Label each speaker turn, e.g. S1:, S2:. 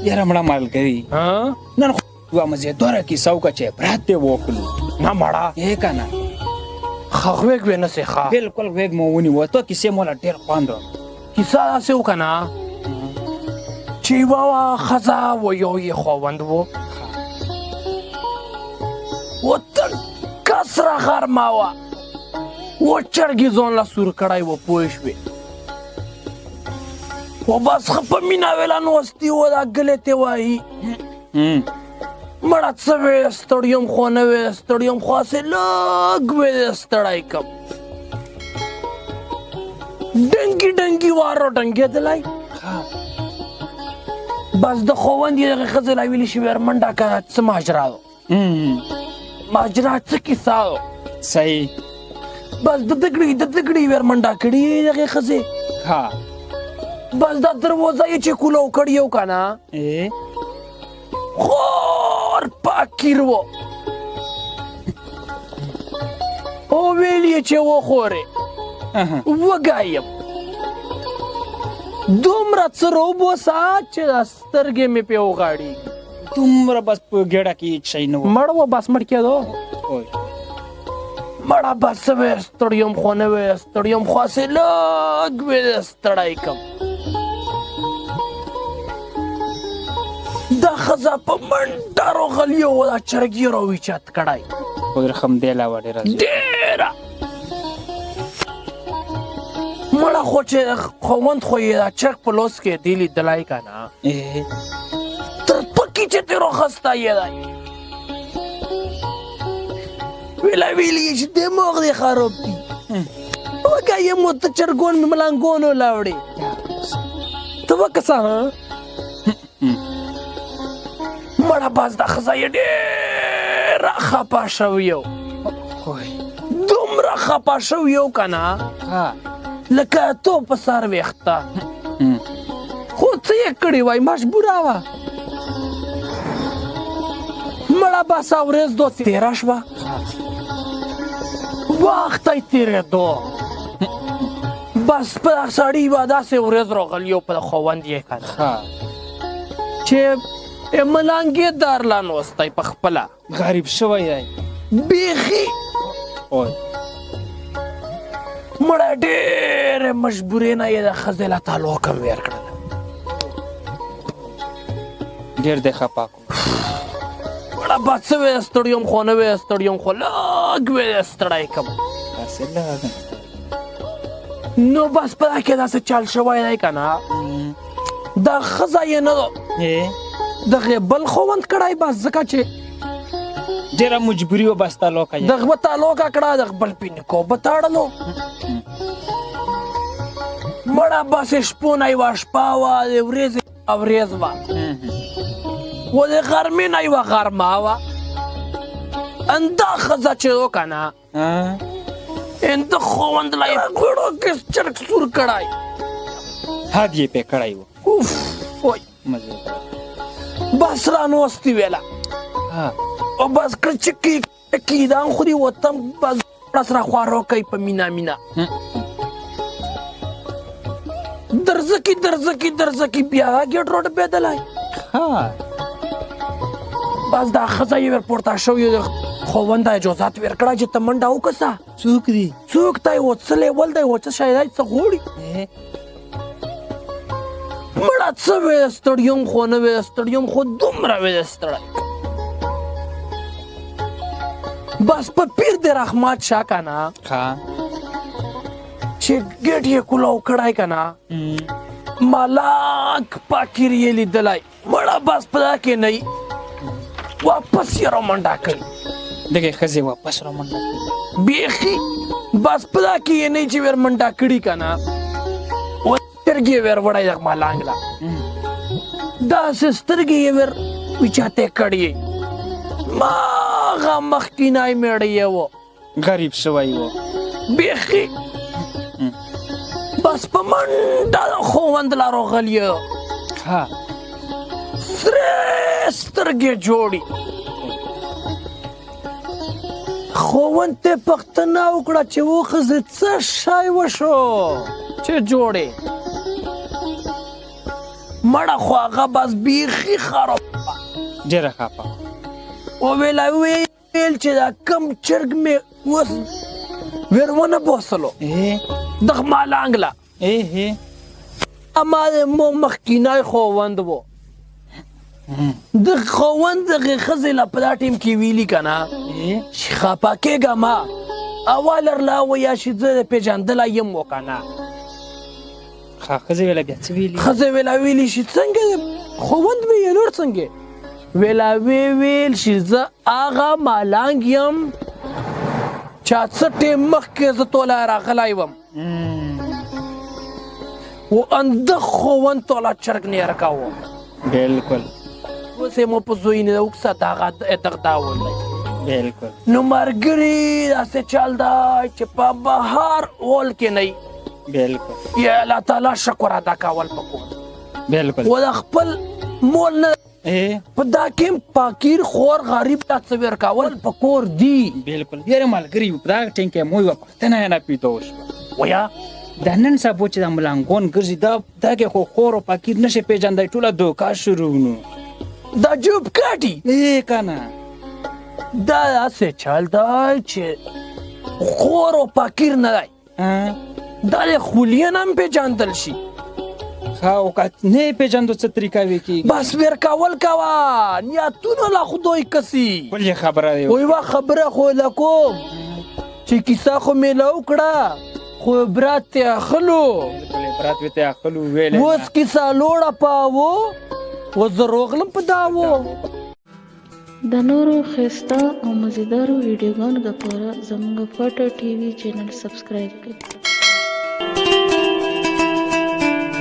S1: یاره مړه ملګري نن خو یوه مزېداره کیسه وکړه چې عبرت دې وکړو
S2: نه مړه
S1: ای که نه
S2: ښه غوږ وې نه سې ښه
S1: بلکل غوږ مو ونیوه ته کیسې موله ډېر خوند
S2: کیسه داسې وکړه نه چې یوه ښځه و یو یې خاوند و و تکه سره غرمه وه و چرګې ځان له سور کړی و پوه شوې و بس ښه په مینه ویله نوستي و دا ګلې ته وایي مړه څه وې ستړی یم خو نه وې ستړی یم خو هسې لږ وې ستړی کم ډنګي ډنګي وارو ډنګېدلی بس د خاوند یې دغې ښځې له ویلي شي ویل منډه که څه ماجرا و ماجرا څه کیسه و
S1: صحیح
S2: بس د دګړي ویل منډه کړي یې دغې ښځې بس دا دروازه یې چې کولو کړي یو که نه خور پاکیر و او ویل یې چې وخورې وږی دومره څه روبوسه چې دا سترګې مې پې وغاړېږي
S1: دومره بس په ګېډه کې هېڅ شی نه و
S2: مړ و بس مړ کېدو مړه بس څه وې ستړی یم خو نه وې ستړی یم خو هسې لږ وې ستړی کم دا ښځه په منډه راغلې وه دا چرګ یې راویچت کړی
S1: خو خمدېله وه ډېره
S2: ډېره مړه خو چې خاوند خو یې دا چرګ په لاس کې دی لیدلی که نه تر پکې چې ترې راخستی یې دی ویلي یې چې دماغ دې خراب دي وږی یم و ته چرګون مې ملنګونو لاوړې ته وکسه مړه بس دا ښځه یې ډېره خفه شوې و دومره خفه شوې و که نه لکه تو په سر ویښته خو څه یې کړي وای مجبوره وه مړه بس ورځ دو تېره شوه وخت یې تېرېدو بس په دغه سړي به داسې ورځ راغلي و په خاوند یې که نه چې ملانګې دارلا نوستی په خپله
S1: غریب شوی دی
S2: بیخي مړه ډېرې مجبورې نه یې د ښځې له تعلق هم ویر کړله
S1: ډېر دی خفه کړو
S2: مړه بس څه وې ستړی یم خو نه وې ستړی یم خو لږ وې ستړی کم نو بس په دا کې داسې چل شوی دی که نه دا ښځه یې نه دغې بل خاوند کړی بس ځکه چې
S1: ډېره مجبوري وه بس تعلقه یې
S2: دغه به تعلقه کړه دغه بل پې نکاح به تړلو مړه بس شپونه یوه شپه وه د ورځې ورځ وه و د غرمې نه یوه غرمه وه انده ښځه چې و که نه انده خاوند له یې ګوړو کې چرګ سور کړی
S1: حد یې پې کړی و
S2: اوف وای بس را نوستي ویله او بس کچکي کیدان خوري وطن بس سره خوارو کوي په مینا مینا درزکی بیا ګډ روډ بدلای بس دا ښځه یې ورپورته شوې خاوند اجازت ورکړه چې ته منډه وکړه
S1: څوک دی
S2: څوک دی و څه لیول دی و څه شی دی څه غواړي مړه څه وې ستړی یم خو نه وې ستړی یم خو دومره وې ستړی بس په پیر د رحمت شاه که نه چې ګېټ یې کولو کړی که نه ملاک پاکیر یې لیدلی مړه بس په دا کې نه واپس یې رامنډه کړي
S1: دغې ښځې واپس رامنډه کړي
S2: بیخي بس په دا کې یې نه چې ور منډه کړي که نه سترګې یې ور وړی دغه ملانګ له داسې سترګې یې ور وچاتې کړي ماغه مخکینی میړه یې و
S1: غریب شوی و
S2: بیخي بس په منډه خاوند له راغلی سرې سترګې جوړي خاوند ته پوښتنه وکړه چې وښځې څه شی وشو چې جوړې مړه خو هغه بس بیخي خراب
S1: ډېره خفه
S2: او ویل چې دا کم چرګ مې اوس ورونه بوسلو دغه مالانګ لا اما د مو مخکینای خووند وو د خووند دغه ښځې له په دا ټیم کې ویلي که نه چې خفه کېږه ما اول لا ویا چې زه د پېژندلی یم و که نه
S1: ښځې ویله بیا څه ویلي
S2: ښځې ویله ویلي چې څنګه خووند مې یې نور څنګه ویله ویل چې زه هغه مالانګ یم چا څه ټیم مخکې زه توله راغلی وم و انده خووند توله چرګ نیره کوو
S1: بلکل
S2: اوس یې مو په زوی نه وکسه دغه داول دی
S1: بلکل
S2: نو ملګري داسې چل دی چې په بهار اول کې نه
S1: بلکل
S2: یا الله تعالی شکر ادا کول پکور
S1: بلکل
S2: و د خپل مول نه په دا کې فقیر خور غریب ته څه ورکول پکور دی
S1: بلکل ډېر ملګري په دغه ټیم کې مو یوه پوښتنه نه پیدا وشوه
S2: ویا
S1: دا نن سبا چې د ملنګون ګرځي دا کې خو خور او فقیر نشي پېژندی ټوله دوکه شروع نو
S2: دا جوب کاټي
S1: که نه
S2: دا داسې چل دی چې خور او فقیر نه دی دا د خولیان هم پېژندل شي
S1: ښه او که نه یې پېژندو څه طریقه وې کېږي
S2: بس ورکول کوه نیتونه لا خدای کسي
S1: بل یې خبره دی
S2: خو یوه خبره خو له کوم چې کیسه خو مې له وکړه خو عبرت ته اخلو
S1: عبرت وې ته اخلو ویلې
S2: اوس کیسه لوړه پاوو اوس زه روغلم په داوو
S3: د نورو ښایسته او مزیدارو ویډیوګانو لپاره زموږ پټه ټي وي چینل سبسکرایب کړئ.